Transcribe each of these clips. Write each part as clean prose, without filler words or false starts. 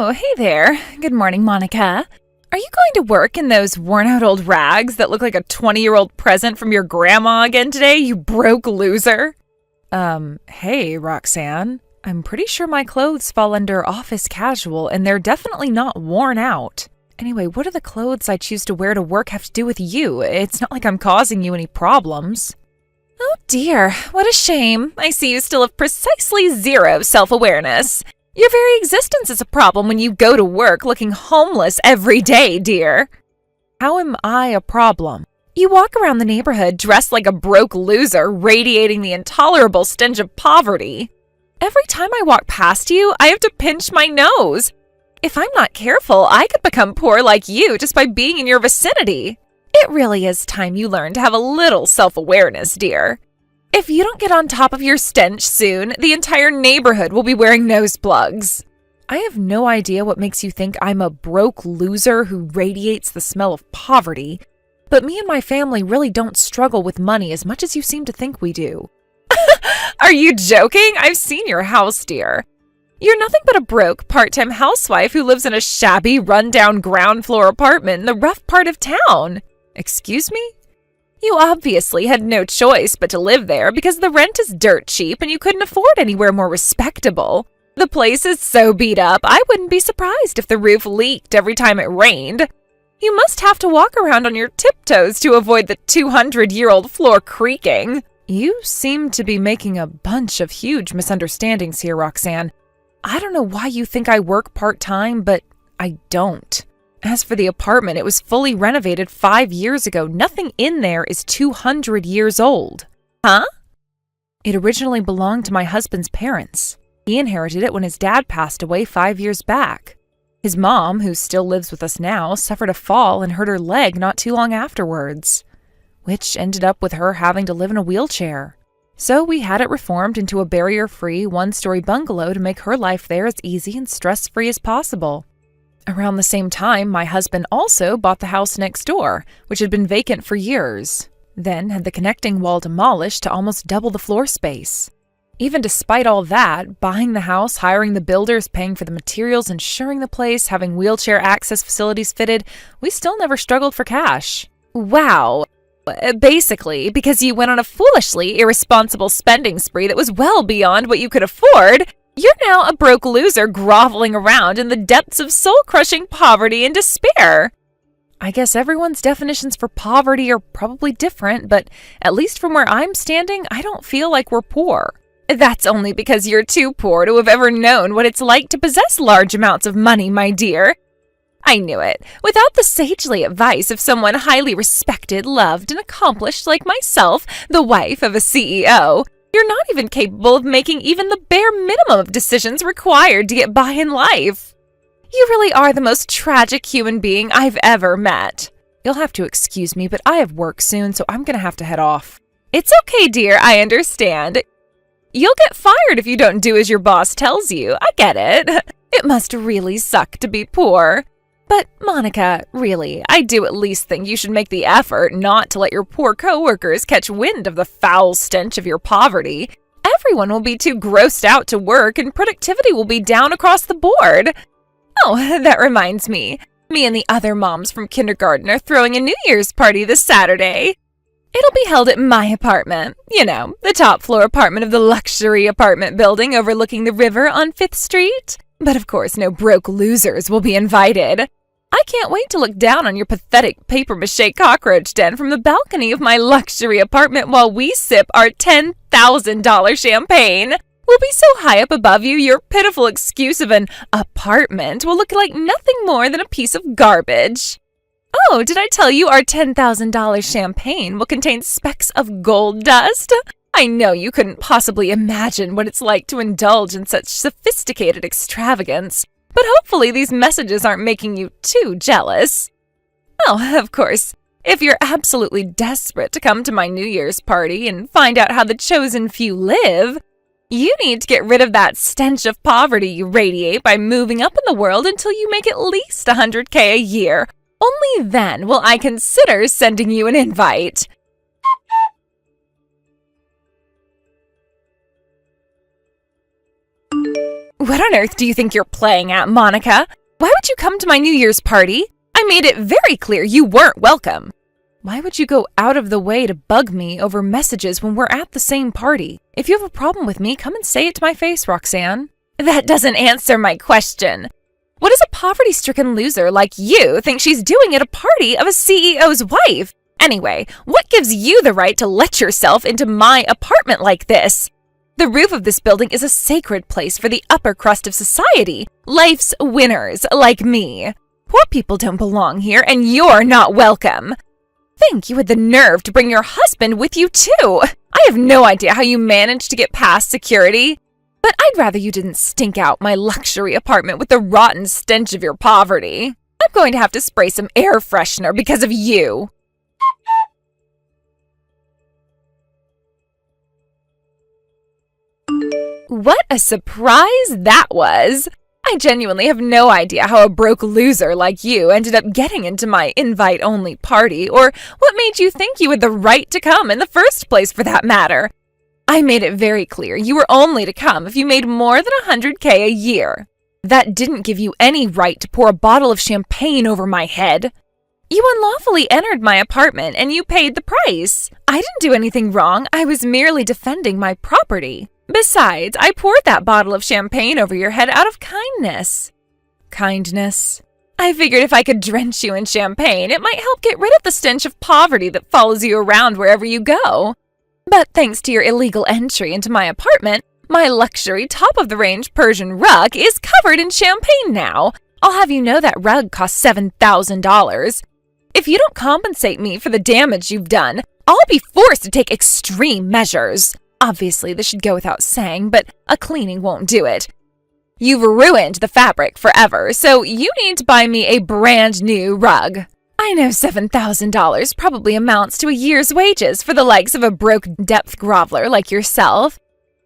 Oh, hey there. Good morning, Monica. Are you going to work in those worn-out old rags that look like a 20-year-old present from your grandma again today, you broke loser? Hey, Roxanne. I'm pretty sure my clothes fall under office casual, and they're definitely not worn out. Anyway, what do the clothes I choose to wear to work have to do with you? It's not like I'm causing you any problems. Oh dear, what a shame. I see you still have precisely zero self-awareness. Your very existence is a problem when you go to work looking homeless every day, dear. How am I a problem? You walk around the neighborhood dressed like a broke loser, radiating the intolerable stench of poverty. Every time I walk past you, I have to pinch my nose. If I'm not careful, I could become poor like you just by being in your vicinity. It really is time you learn to have a little self-awareness, dear. If you don't get on top of your stench soon, the entire neighborhood will be wearing nose plugs. I have no idea what makes you think I'm a broke loser who radiates the smell of poverty, but me and my family really don't struggle with money as much as you seem to think we do. Are you joking? I've seen your house, dear. You're nothing but a broke part-time housewife who lives in a shabby, run-down ground floor apartment in the rough part of town. Excuse me? You obviously had no choice but to live there because the rent is dirt cheap and you couldn't afford anywhere more respectable. The place is so beat up, I wouldn't be surprised if the roof leaked every time it rained. You must have to walk around on your tiptoes to avoid the 200-year-old floor creaking. You seem to be making a bunch of huge misunderstandings here, Roxanne. I don't know why you think I work part-time, but I don't. As for the apartment, it was fully renovated 5 years ago. Nothing in there is 200 years old. Huh? It originally belonged to my husband's parents. He inherited it when his dad passed away 5 years back. His mom, who still lives with us now, suffered a fall and hurt her leg not too long afterwards, which ended up with her having to live in a wheelchair. So we had it reformed into a barrier-free, one-story bungalow to make her life there as easy and stress-free as possible. Around the same time, my husband also bought the house next door, which had been vacant for years, then had the connecting wall demolished to almost double the floor space. Even despite all that, buying the house, hiring the builders, paying for the materials, insuring the place, having wheelchair access facilities fitted, we still never struggled for cash. Wow. Basically, because you went on a foolishly irresponsible spending spree that was well beyond what you could afford, you're now a broke loser groveling around in the depths of soul-crushing poverty and despair. I guess everyone's definitions for poverty are probably different, but at least from where I'm standing, I don't feel like we're poor. That's only because you're too poor to have ever known what it's like to possess large amounts of money, my dear. I knew it. Without the sagely advice of someone highly respected, loved, and accomplished like myself, the wife of a CEO, you're not even capable of making even the bare minimum of decisions required to get by in life. You really are the most tragic human being I've ever met. You'll have to excuse me, but I have work soon, so I'm gonna have to head off. It's okay, dear, I understand. You'll get fired if you don't do as your boss tells you. I get it. It must really suck to be poor. But, Monica, really, I do at least think you should make the effort not to let your poor coworkers catch wind of the foul stench of your poverty. Everyone will be too grossed out to work and productivity will be down across the board. Oh, that reminds me. Me and the other moms from kindergarten are throwing a New Year's party this Saturday. It'll be held at my apartment. You know, the top floor apartment of the luxury apartment building overlooking the river on 5th Street. But of course, no broke losers will be invited. I can't wait to look down on your pathetic papier-mâché cockroach den from the balcony of my luxury apartment while we sip our $10,000 champagne. We'll be so high up above you, your pitiful excuse of an apartment will look like nothing more than a piece of garbage. Oh, did I tell you our $10,000 champagne will contain specks of gold dust? I know you couldn't possibly imagine what it's like to indulge in such sophisticated extravagance. But hopefully these messages aren't making you too jealous. Oh, of course, if you're absolutely desperate to come to my New Year's party and find out how the chosen few live, you need to get rid of that stench of poverty you radiate by moving up in the world until you make at least $100K a year. Only then will I consider sending you an invite. What on earth do you think you're playing at, Monica? Why would you come to my New Year's party? I made it very clear you weren't welcome. Why would you go out of the way to bug me over messages when we're at the same party? If you have a problem with me, come and say it to my face, Roxanne. That doesn't answer my question. What does a poverty-stricken loser like you think she's doing at a party of a CEO's wife? Anyway, what gives you the right to let yourself into my apartment like this? The roof of this building is a sacred place for the upper crust of society, life's winners like me. Poor people don't belong here, and you're not welcome. Think you had the nerve to bring your husband with you, too. I have no idea how you managed to get past security. But I'd rather you didn't stink out my luxury apartment with the rotten stench of your poverty. I'm going to have to spray some air freshener because of you. What a surprise that was! I genuinely have no idea how a broke loser like you ended up getting into my invite-only party, or what made you think you had the right to come in the first place for that matter. I made it very clear you were only to come if you made more than $100K a year. That didn't give you any right to pour a bottle of champagne over my head. You unlawfully entered my apartment and you paid the price. I didn't do anything wrong. I was merely defending my property. Besides, I poured that bottle of champagne over your head out of kindness. Kindness? I figured if I could drench you in champagne, it might help get rid of the stench of poverty that follows you around wherever you go. But thanks to your illegal entry into my apartment, my luxury top-of-the-range Persian rug is covered in champagne now. I'll have you know that rug cost $7,000. If you don't compensate me for the damage you've done, I'll be forced to take extreme measures. Obviously, this should go without saying, but a cleaning won't do it. You've ruined the fabric forever, so you need to buy me a brand new rug. I know $7,000 probably amounts to a year's wages for the likes of a broke depth groveler like yourself.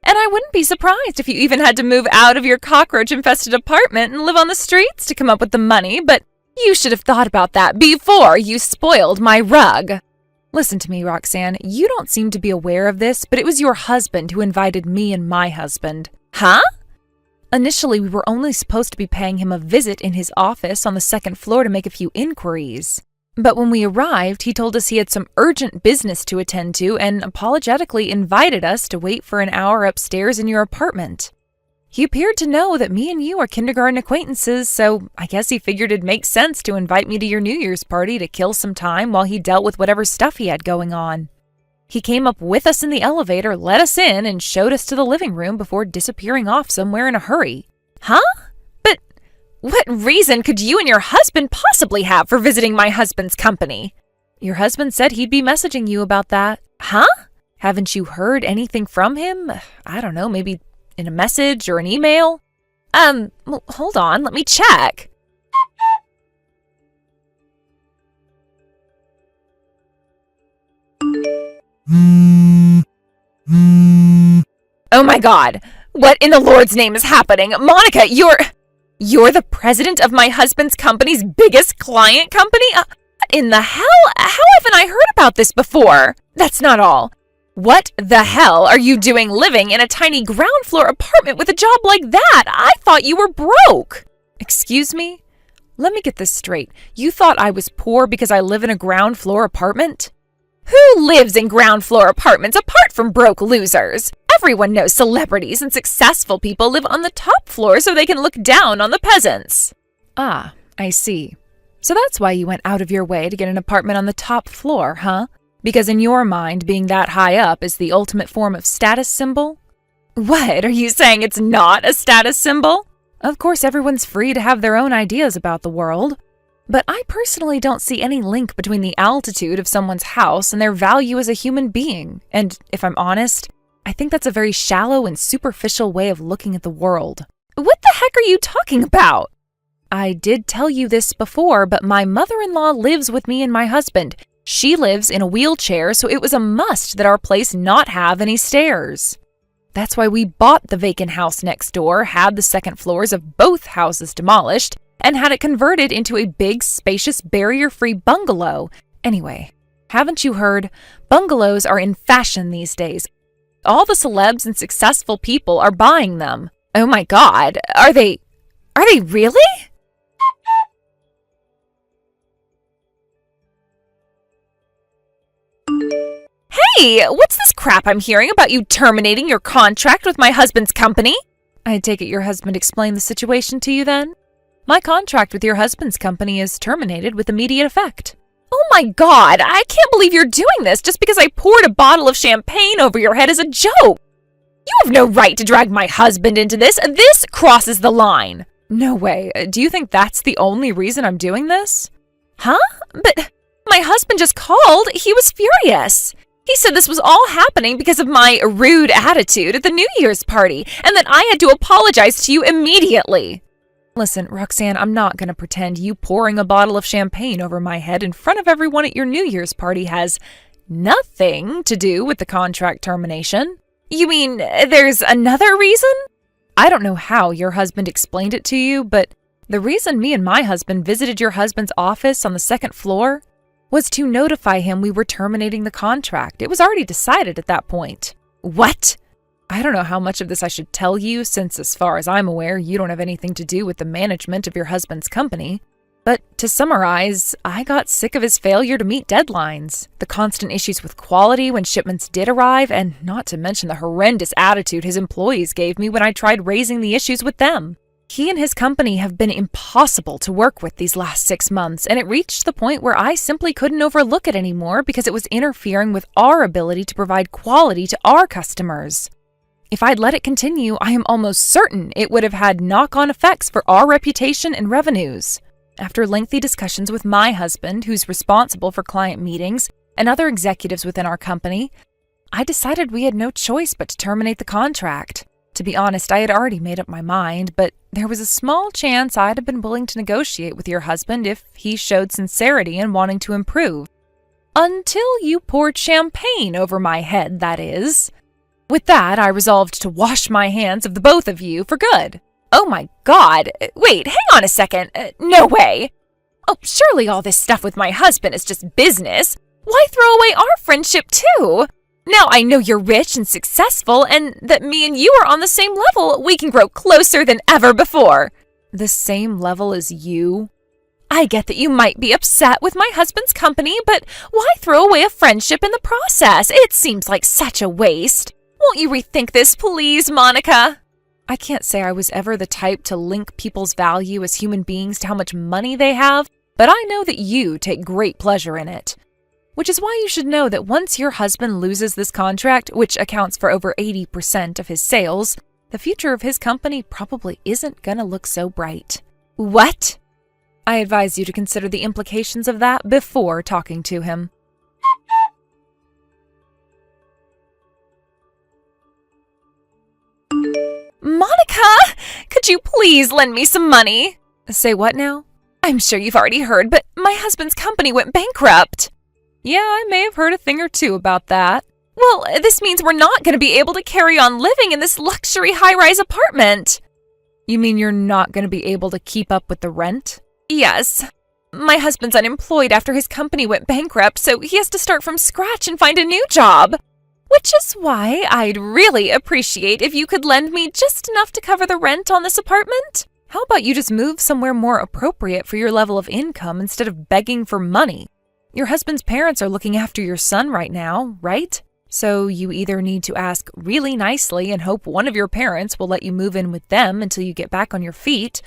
And I wouldn't be surprised if you even had to move out of your cockroach-infested apartment and live on the streets to come up with the money, but you should have thought about that before you spoiled my rug. Listen to me, Roxanne. You don't seem to be aware of this, but it was your husband who invited me and my husband. Huh? Initially, we were only supposed to be paying him a visit in his office on the second floor to make a few inquiries. But when we arrived, he told us he had some urgent business to attend to and apologetically invited us to wait for an hour upstairs in your apartment. He appeared to know that me and you are kindergarten acquaintances, so I guess he figured it'd make sense to invite me to your New Year's party to kill some time while he dealt with whatever stuff he had going on. He came up with us in the elevator, let us in, and showed us to the living room before disappearing off somewhere in a hurry. Huh? But what reason could you and your husband possibly have for visiting my husband's company? Your husband said he'd be messaging you about that. Huh? Haven't you heard anything from him? I don't know, maybe in a message or an email? Well, hold on, let me check. Oh my God! What in the Lord's name is happening? Monica, you're the president of my husband's company's biggest client company? What in the hell? How haven't I heard about this before? That's not all. What the hell are you doing living in a tiny ground floor apartment with a job like that? I thought you were broke. Excuse me? Let me get this straight. You thought I was poor because I live in a ground floor apartment? Who lives in ground floor apartments apart from broke losers? Everyone knows celebrities and successful people live on the top floor so they can look down on the peasants. Ah, I see. So that's why you went out of your way to get an apartment on the top floor, huh? Because in your mind, being that high up is the ultimate form of status symbol? What, are you saying it's not a status symbol? Of course, everyone's free to have their own ideas about the world. But I personally don't see any link between the altitude of someone's house and their value as a human being. And if I'm honest, I think that's a very shallow and superficial way of looking at the world. What the heck are you talking about? I did tell you this before, but my mother-in-law lives with me and my husband. She lives in a wheelchair, so it was a must that our place not have any stairs. That's why we bought the vacant house next door, had the second floors of both houses demolished, and had it converted into a big, spacious, barrier-free bungalow. Anyway, haven't you heard? Bungalows are in fashion these days. All the celebs and successful people are buying them. Oh my God, are they really? Hey, what's this crap I'm hearing about you terminating your contract with my husband's company? I take it your husband explained the situation to you then? My contract with your husband's company is terminated with immediate effect. Oh my God, I can't believe you're doing this just because I poured a bottle of champagne over your head as a joke. You have no right to drag my husband into this. This crosses the line. No way. Do you think that's the only reason I'm doing this? Huh? But my husband just called. He was furious. He said this was all happening because of my rude attitude at the New Year's party and that I had to apologize to you immediately. Listen, Roxanne, I'm not going to pretend you pouring a bottle of champagne over my head in front of everyone at your New Year's party has nothing to do with the contract termination. You mean there's another reason? I don't know how your husband explained it to you, but the reason me and my husband visited your husband's office on the second floor was to notify him we were terminating the contract. It was already decided at that point. What? I don't know how much of this I should tell you, since as far as I'm aware, you don't have anything to do with the management of your husband's company. But to summarize, I got sick of his failure to meet deadlines, the constant issues with quality when shipments did arrive, and not to mention the horrendous attitude his employees gave me when I tried raising the issues with them. He and his company have been impossible to work with these last 6 months, and it reached the point where I simply couldn't overlook it anymore because it was interfering with our ability to provide quality to our customers. If I'd let it continue, I am almost certain it would have had knock-on effects for our reputation and revenues. After lengthy discussions with my husband, who's responsible for client meetings, and other executives within our company, I decided we had no choice but to terminate the contract. To be honest, I had already made up my mind, but there was a small chance I'd have been willing to negotiate with your husband if he showed sincerity in wanting to improve. Until you poured champagne over my head, that is. With that, I resolved to wash my hands of the both of you for good. Oh my God. Wait, hang on a second. No way. Oh, surely all this stuff with my husband is just business. Why throw away our friendship too? Now I know you're rich and successful and that me and you are on the same level, we can grow closer than ever before. The same level as you? I get that you might be upset with my husband's company, but why throw away a friendship in the process? It seems like such a waste. Won't you rethink this, please, Monica? I can't say I was ever the type to link people's value as human beings to how much money they have, but I know that you take great pleasure in it. Which is why you should know that once your husband loses this contract, which accounts for over 80% of his sales, the future of his company probably isn't gonna look so bright. What? I advise you to consider the implications of that before talking to him. Monica, could you please lend me some money? Say what now? I'm sure you've already heard, but my husband's company went bankrupt. Yeah, I may have heard a thing or two about that. Well, this means we're not going to be able to carry on living in this luxury high-rise apartment. You mean you're not going to be able to keep up with the rent? Yes. My husband's unemployed after his company went bankrupt, so he has to start from scratch and find a new job. Which is why I'd really appreciate if you could lend me just enough to cover the rent on this apartment. How about you just move somewhere more appropriate for your level of income instead of begging for money? Your husband's parents are looking after your son right now, right? So you either need to ask really nicely and hope one of your parents will let you move in with them until you get back on your feet,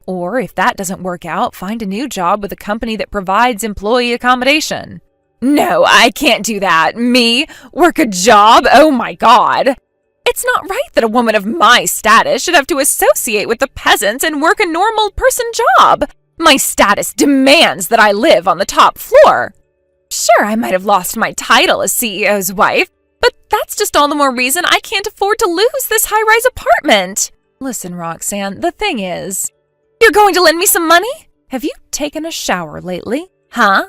or if that doesn't work out, find a new job with a company that provides employee accommodation. No, I can't do that. Me? Work a job? Oh my God. It's not right that a woman of my status should have to associate with the peasants and work a normal person job. My status demands that I live on the top floor. Sure, I might have lost my title as CEO's wife, but that's just all the more reason I can't afford to lose this high-rise apartment. Listen, Roxanne, the thing is... You're going to lend me some money? Have you taken a shower lately? Huh?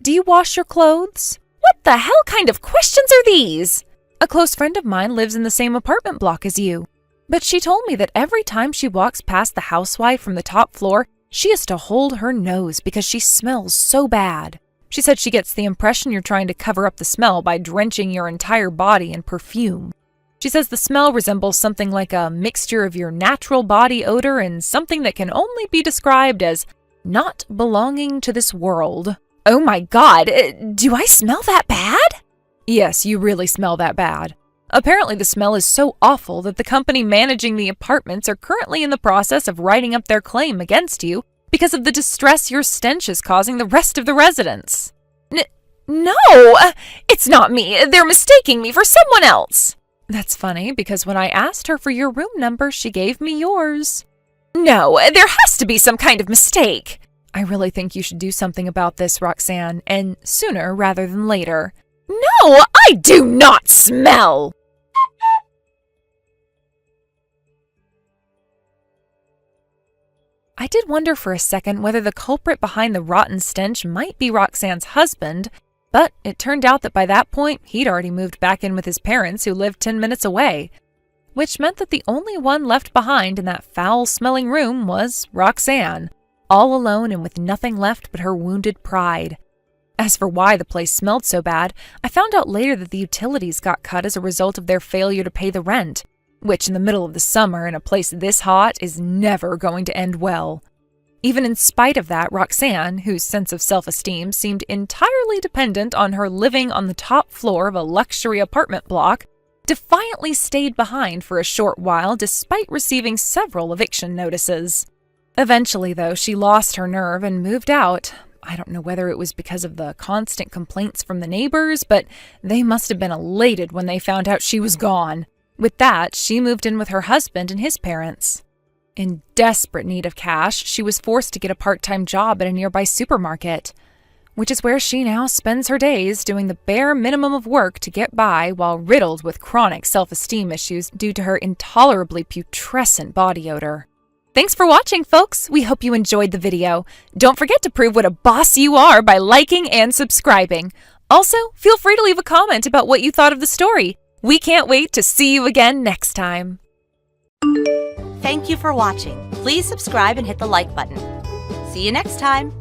Do you wash your clothes? What the hell kind of questions are these? A close friend of mine lives in the same apartment block as you, but she told me that every time she walks past the housewife from the top floor, she has to hold her nose because she smells so bad. She said she gets the impression you're trying to cover up the smell by drenching your entire body in perfume. She says the smell resembles something like a mixture of your natural body odor and something that can only be described as not belonging to this world. Oh my God, do I smell that bad? Yes, you really smell that bad. Apparently the smell is so awful that the company managing the apartments are currently in the process of writing up their claim against you because of the distress your stench is causing the rest of the residents. No, it's not me. They're mistaking me for someone else. That's funny, because when I asked her for your room number, she gave me yours. No, there has to be some kind of mistake. I really think you should do something about this, Roxanne, and sooner rather than later. No, I do not smell! I did wonder for a second whether the culprit behind the rotten stench might be Roxanne's husband, but it turned out that by that point, he'd already moved back in with his parents who lived 10 minutes away, which meant that the only one left behind in that foul-smelling room was Roxanne, all alone and with nothing left but her wounded pride. As for why the place smelled so bad, I found out later that the utilities got cut as a result of their failure to pay the rent, which in the middle of the summer in a place this hot is never going to end well. Even in spite of that, Roxanne, whose sense of self-esteem seemed entirely dependent on her living on the top floor of a luxury apartment block, defiantly stayed behind for a short while despite receiving several eviction notices. Eventually, though, she lost her nerve and moved out. I don't know whether it was because of the constant complaints from the neighbors, but they must have been elated when they found out she was gone. With that, she moved in with her husband and his parents. In desperate need of cash, she was forced to get a part-time job at a nearby supermarket, which is where she now spends her days doing the bare minimum of work to get by while riddled with chronic self-esteem issues due to her intolerably putrescent body odor. Thanks for watching, folks! We hope you enjoyed the video. Don't forget to prove what a boss you are by liking and subscribing. Also, feel free to leave a comment about what you thought of the story. We can't wait to see you again next time. Thank you for watching. Please subscribe and hit the like button. See you next time.